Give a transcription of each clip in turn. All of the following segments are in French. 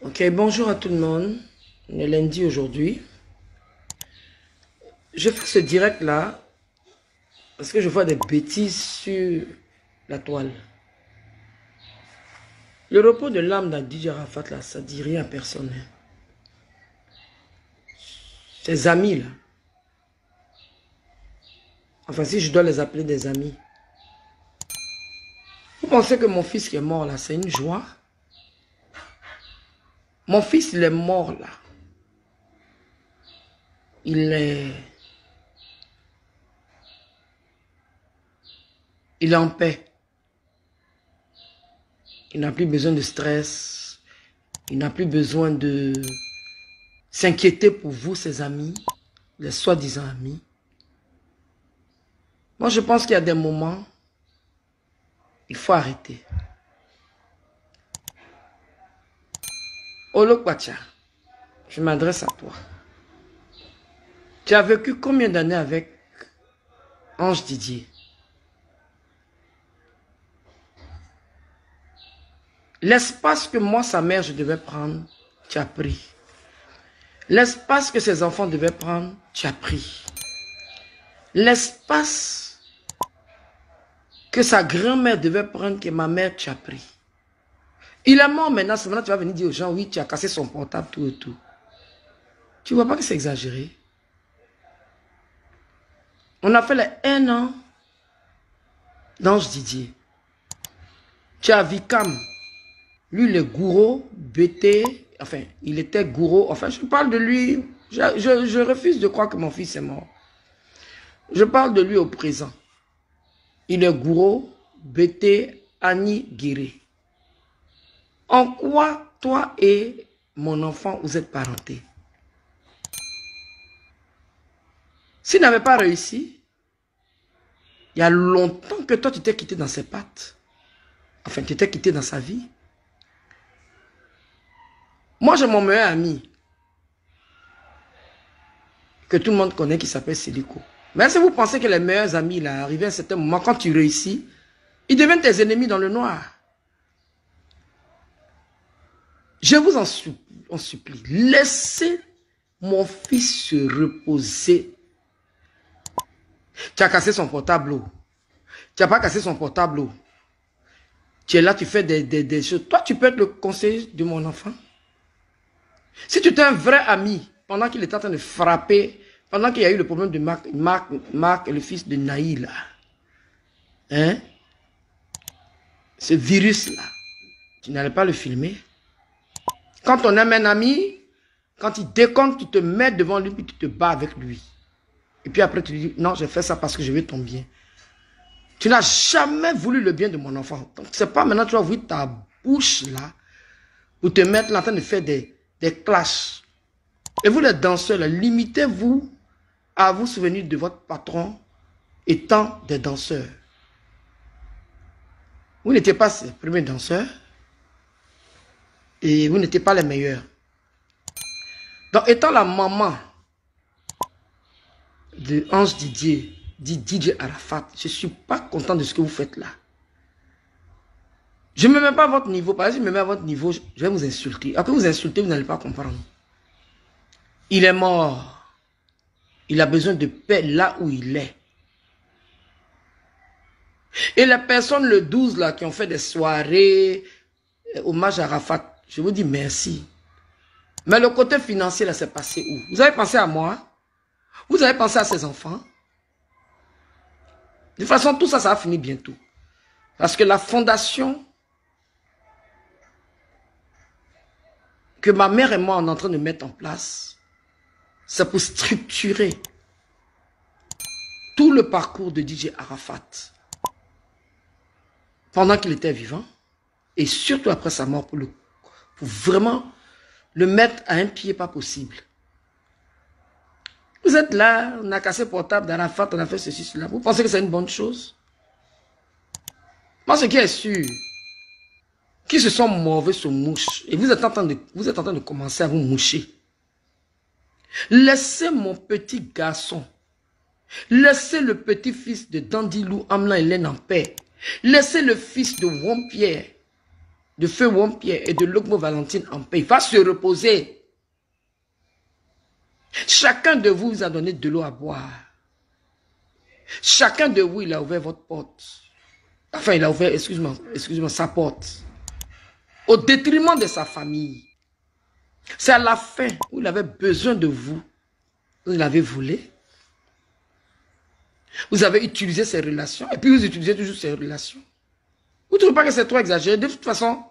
Ok, bonjour à tout le monde. On est lundi aujourd'hui. Je fais ce direct là parce que je vois des bêtises sur la toile. Le repos de l'âme d'Adi Arafat là, ça dit rien à personne. Ses amis là. Enfin, si je dois les appeler des amis. Vous pensez que mon fils qui est mort là, c'est une joie? Mon fils, il est mort là. Il est en paix. Il n'a plus besoin de stress. Il n'a plus besoin de s'inquiéter pour vous, ses amis, les soi-disant amis. Moi, je pense qu'il y a des moments, il faut arrêter. Olokwacha, je m'adresse à toi. Tu as vécu combien d'années avec Ange Didier? L'espace que moi, sa mère, je devais prendre, tu as pris. L'espace que ses enfants devaient prendre, tu as pris. L'espace que sa grand-mère devait prendre, que ma mère, tu as pris. Il est mort maintenant, c'est maintenant tu vas venir dire aux gens, oui, tu as cassé son portable, tout et tout. Tu vois pas que c'est exagéré? On a fait les 1 an d'Ange Didier. Tu as Vicam. Lui, le gourou, BT, enfin, il était gourou. Enfin, je parle de lui. Je refuse de croire que mon fils est mort. Je parle de lui au présent. Il est gourou, BT, Annie Guiré. En quoi, toi et mon enfant, vous êtes parentés? S'il n'avait pas réussi, il y a longtemps que toi, tu t'es quitté dans ses pattes. Enfin, tu t'es quitté dans sa vie. Moi, j'ai mon meilleur ami que tout le monde connaît qui s'appelle Siliko. Mais si vous pensez que les meilleurs amis, là, arrivé à un certain moment, quand tu réussis, ils deviennent tes ennemis dans le noir. Je vous en supplie, laissez mon fils se reposer. Tu as cassé son portable. Tu n'as pas cassé son portable. Tu es là, tu fais des choses. Toi, tu peux être le conseiller de mon enfant. Si tu étais un vrai ami, pendant qu'il était en train de frapper, pendant qu'il y a eu le problème de Marc, le fils de Naïla, hein, ce virus-là, tu n'allais pas le filmer. Quand on aime un ami, quand il déconne, tu te mets devant lui, puis tu te bats avec lui. Et puis après, tu dis, non, j'ai fait ça parce que je veux ton bien. Tu n'as jamais voulu le bien de mon enfant. Donc, c'est pas maintenant que tu vas ouvrir ta bouche là, pour te mettre là en train de faire des clashs. Et vous les danseurs, limitez-vous à vous souvenir de votre patron étant des danseurs. Vous n'étiez pas les premiers danseurs et vous n'étiez pas les meilleurs. Donc, étant la maman de Ange Didier, dit DJ Arafat, je ne suis pas content de ce que vous faites là. Je ne me mets pas à votre niveau. Parce que si je me mets à votre niveau, je vais vous insulter. Après vous insulter, vous n'allez pas comprendre. Il est mort. Il a besoin de paix là où il est. Et les personnes le 12 là qui ont fait des soirées, hommage à Arafat, je vous dis merci. Mais le côté financier là, c'est passé où? Vous avez pensé à moi? Vous avez pensé à ses enfants? De toute façon, tout ça, ça va finir bientôt. Parce que la fondation que ma mère et moi on est en train de mettre en place, c'est pour structurer tout le parcours de DJ Arafat pendant qu'il était vivant et surtout après sa mort pour vraiment le mettre à un pied pas possible. Vous êtes là, on a cassé le portable d'Arafat, on a fait ceci, cela. Vous pensez que c'est une bonne chose? Moi, ce qui est sûr, qui se sont mauvais se mouchent. Et vous êtes en train de commencer à vous moucher. Laissez mon petit garçon, laissez le petit-fils de Dandilou, Amlan Hélène en paix. Laissez le fils de Wompierre, de Feu Wom-Pierre et de Logmo Valentine en paix. Il va se reposer. Chacun de vous vous a donné de l'eau à boire. Chacun de vous, il a ouvert votre porte. Enfin, il a ouvert, excuse-moi, sa porte. Au détriment de sa famille. C'est à la fin où il avait besoin de vous. Vous l'avez volé. Vous avez utilisé ces relations. Et puis vous utilisez toujours ces relations. Vous ne trouvez pas que c'est trop exagéré? De toute façon,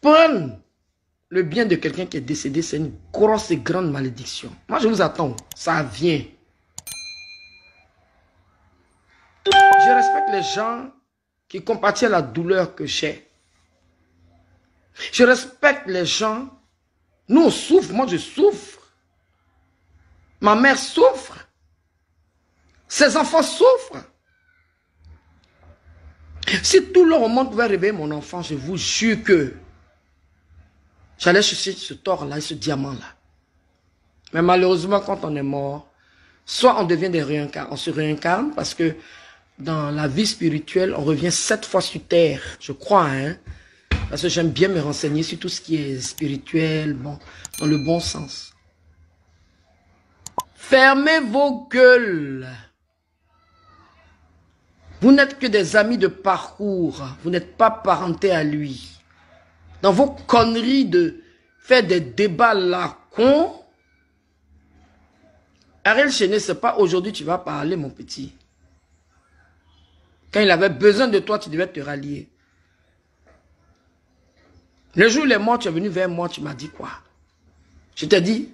prendre le bien de quelqu'un qui est décédé, c'est une grosse et grande malédiction. Moi, je vous attends. Ça vient. Je respecte les gens qui compatissent la douleur que j'ai. Je respecte les gens. Nous, on souffre. Moi, je souffre. Ma mère souffre. Ses enfants souffrent. Si tout le monde pouvait réveiller mon enfant, je vous jure que j'allais chercher ce tort-là et ce diamant-là. Mais malheureusement, quand on est mort, soit on devient des réincarnés, on se réincarne parce que dans la vie spirituelle, on revient 7 fois sur terre, je crois, hein. Parce que j'aime bien me renseigner sur tout ce qui est spirituel, bon, dans le bon sens. Fermez vos gueules. Vous n'êtes que des amis de parcours. Vous n'êtes pas parentés à lui. Dans vos conneries de faire des débats là, con. Ariel Chéné, c'est pas aujourd'hui tu vas parler, mon petit. Quand il avait besoin de toi, tu devais te rallier. Le jour où il est mort, tu es venu vers moi, tu m'as dit quoi? Je t'ai dit.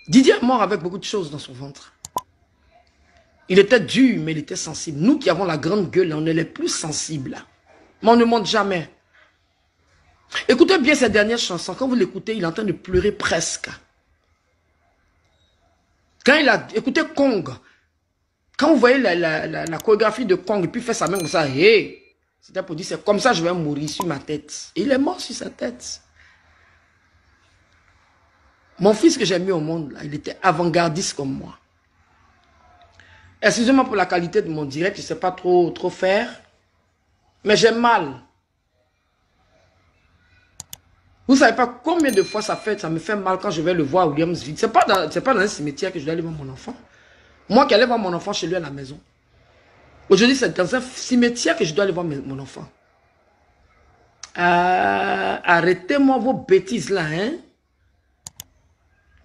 Didier est mort avec beaucoup de choses dans son ventre. Il était dur, mais il était sensible. Nous qui avons la grande gueule, on est les plus sensibles. Mais on ne monte jamais. Écoutez bien cette dernière chanson. Quand vous l'écoutez, il est en train de pleurer presque. Quand il a écouté Kong, quand vous voyez la chorégraphie de Kong, et puis il fait sa main comme ça, hey, c'était pour dire, c'est comme ça je vais mourir sur ma tête. Et il est mort sur sa tête. Mon fils que j'ai mis au monde, là, il était avant-gardiste comme moi. Excusez-moi pour la qualité de mon direct, je ne sais pas trop faire. Mais j'ai mal. Vous ne savez pas combien de fois ça me fait mal quand je vais le voir à Williamsville. Ce n'est pas dans un cimetière que je dois aller voir mon enfant. Moi qui allais voir mon enfant chez lui à la maison. Aujourd'hui, c'est dans un cimetière que je dois aller voir mon enfant. Arrêtez-moi vos bêtises là, hein.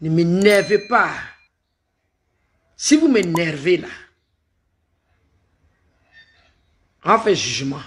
Ne m'énervez pas. Si vous m'énervez là, on fait jugement.